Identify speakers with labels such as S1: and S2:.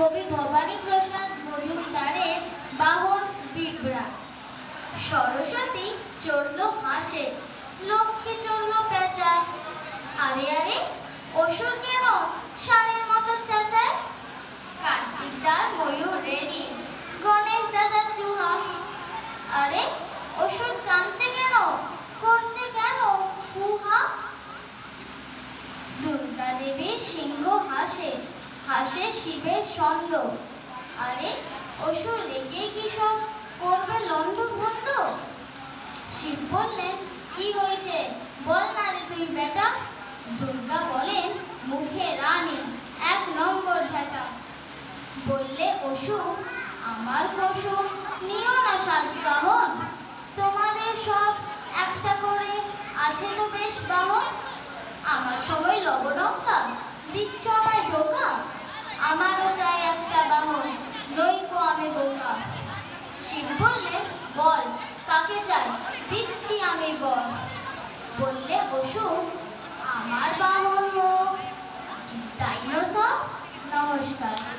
S1: কবি ভবানী প্রসাদ মজুমদারের বাহন বিভ্রাট। সরস্বতী চড়ল হাঁসে, লক্ষ্মী চড়ল পেঁচায়। আরে আরে, অসুর কেন ষাঁড়ের মতো চেঁচায়? কার্তিক দার ময়ূর রেডি, গণেশ দাদা চুহা। আরে, অসুর কাঁদছে কেন, করছে কেন হুহা? দুর্গা দেবীর সিংহ হাসে, হাসে শিবের ষণ্ড। আরে, অসুর রেগে কি সব করবে লন্ড ভন্ড? শিব বললেন, কি হয়েছে বল না রে তুই বেটা? দুর্গা বলেন, মুখে রানী, এক নম্বর ঢেটা। বললে অসুর, আমার কসুর, নিও না সাতকাহন। তোমাদের সব একটা করে আছে তো বেশ বাহন। আমার সবাই লবডঙ্কা, দিচ্ছ আমায় ধোকা। আমারও চাই একটা বাহন, নইকো আমি বোকা। শিব বললেন, বল কাকে চাই, দিচ্ছি আমি বল। বললে অসুর, আমার বাহন হোক ডাইনোসর। নমস্কার।